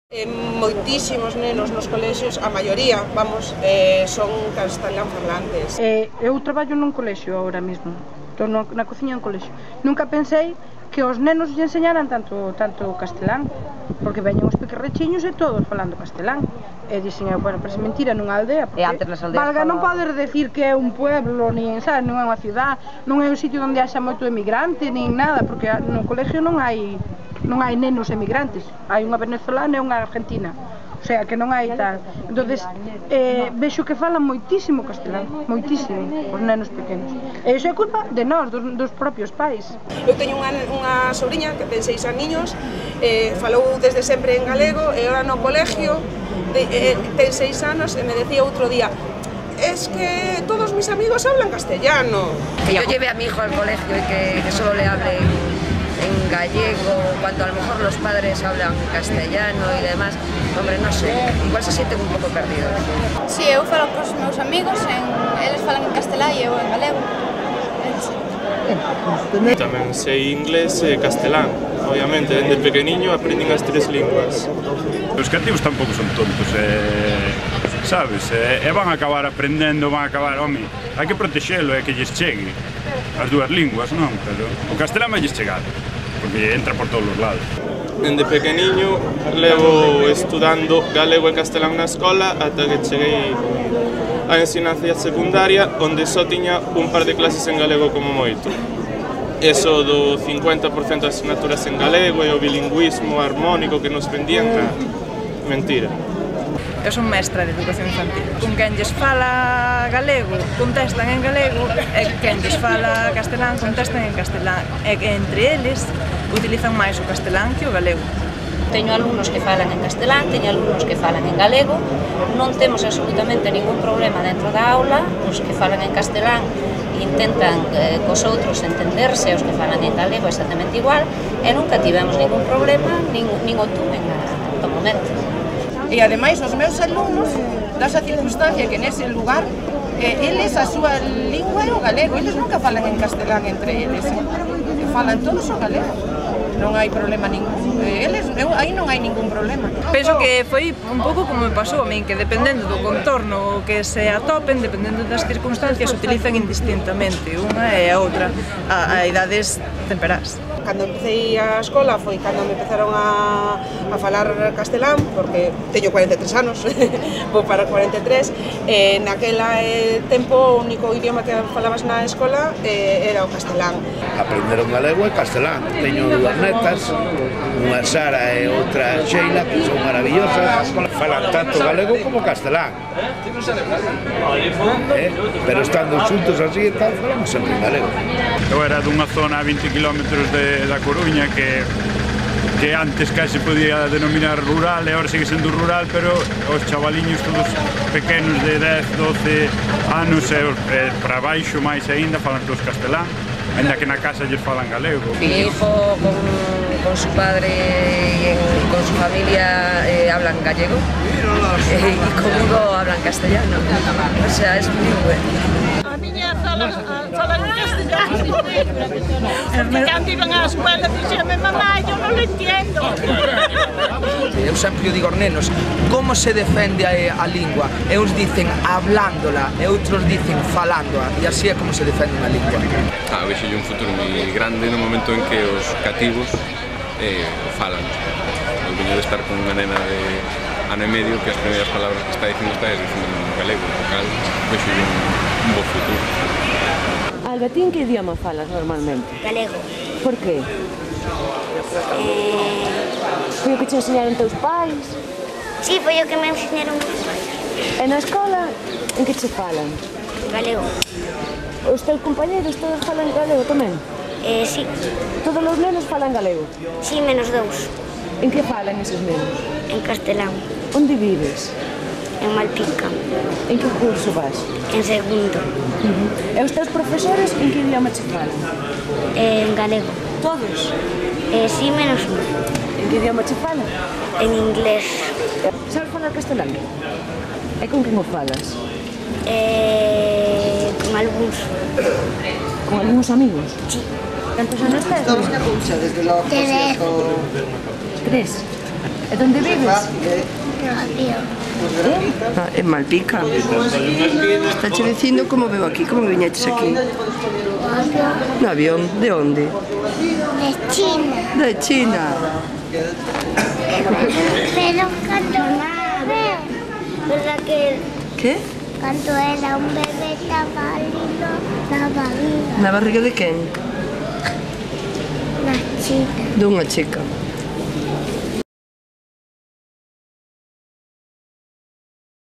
Moitísimos nenos nos colexios, a maioría, vamos, son castelán falantes. Eu traballo nun colexio agora mesmo, estou na cociña dun colexio. Nunca pensei que os nenos lle enseñaran tanto castelán, porque veñen os pequerrechiños e todos falando castelán. E dixen, bueno, pero é mentira, nunha aldea, porque valga, non podes decir que é un pueblo, nin, sabes, non é unha ciudad, non é un sitio onde haxa moito emigrante, nin nada, porque no colexio non hai nenos emigrantes, hai unha venezolana e unha argentina, o sea, que non hai tal. Entonces, vexo que falan moitísimo castelán, moitísimo, os nenos pequenos. E iso é culpa de nós, dos propios pais. Eu teño unha sobrinha que ten 6 aniños, falou desde sempre en galego, e ahora no colegio ten 6 anos e me decía outro día: es que todos mis amigos hablan castellano. Que yo lleve a mi hijo al colegio y que solo le hable en gallego, cuando a lo mejor los padres hablan castellano y demás, hombre, no sé, igual se sienten un poco perdidos. Sí, eu falo cos meus amigos, eles falan en castelán e eu en galego. Tamén sei inglés e castelán, obviamente, dende pequeniño aprendín as 3 linguas. Os cativos tampouco son tontos, sabes, e van a acabar aprendendo, home, hai que protexelo e que lles chegue as 2 linguas, non? Pero o castelán vai lles chegar, porque entra por todos os lados. Dende pequeniño levo estudando galego e castelán na escola ata que cheguei a ensinanza secundaria, onde só tiña un par de clases en galego como moito. Eso do 50% das asignaturas en galego e o bilingüismo armónico que nos vendían, mentira. Eu son mestra de educación infantil. Con quen lles fala galego, contestan en galego, e quen lles fala castelán, contestan en castelán. E que entre eles utilizan máis o castelán que o galego. Teño alumnos que falan en castelán, teño alumnos que falan en galego, non temos absolutamente ningún problema dentro da aula, os que falan en castelán intentan cos outros entenderse, os que falan en galego exactamente igual, e nunca tivemos ningún problema, nin o tuven no momento. E ademais os meus alumnos, dasa circunstancia que nese lugar, eles a súa lingua é o galego, eles nunca falan en castelán entre eles, falan todos o galego. Non hai problema ningún, aí non hai ningún problema. Penso que foi un pouco como me pasou a min, que dependendo do contorno que se atopen, dependendo das circunstancias, utilizan indistintamente unha e a outra a idades temperás. Cando empecé a escola foi cando me empezaron a falar castelán, porque teño 43 anos, vou para 43, e naquela tempo o único idioma que falabas na escola era o castelán. Aprenderon galego e castelán. Teño 2 netas, unha Sara e outra Sheila, que son maravillosas, falan tanto galego como castelán. Pero estando xuntos así e tal, falamos sempre en galego. Eu era dunha zona a 20 km da Coruña que antes case podía denominar rural e agora sigue sendo rural, pero os chavaliños todos pequenos de 10, 12 anos e para baixo máis aínda falan todos castelán, ainda que na casa lles falan galego. Mi hijo con su padre y con su familia hablan gallego y conmigo hablan castellano, o sea, es bilingüe. A miña falan en castellano, porque cando iban á escuela dixeme, mamá, yo non lo entiendo. Eu sempre digo aos nenos, como se defende a lingua? E uns dicen hablándola, e outros dicen falándola, e así é como se defende unha lingua. Vexo un futuro moi grande no momento en que os cativos falan. Eu veño de estar con unha nena de ano e medio que as primeiras palabras que está dicindo en galego, o cal vexo un bo futuro. Alba, ti en que idioma falas normalmente? Galego. Por qué? Foi o que te enseñaron teus pais? Sí, foi o que me enseñaron meus pais. E na escola, en que che falan? Galego. Os teus compañeros todos falan galego tamén? Sí. Todos os nenos falan galego? Sí, menos 2. En que falan eses nenos? En castelán. Onde vives? En Malpica. En que curso vas? En segundo. E os teus profesores en que idioma che falan? En galego. Todos? Sí, menos 1. En que idioma che falan? En inglés. Sabes falar castelán? E con quen o falas? Con algúns. Con algúns amigos? Sí. Cantos anos tes? Estamos na Concha, desde logo, por cierto. 3. E onde vives? En Malpica. Está che dicindo como veo aquí, como viñeches aquí? No avión, de onde? De China. De China. Pero cando verdad que... Que? Cando era un bebé estaba lindo na barriga. Na barriga de quen? Na chica. Dunha chica.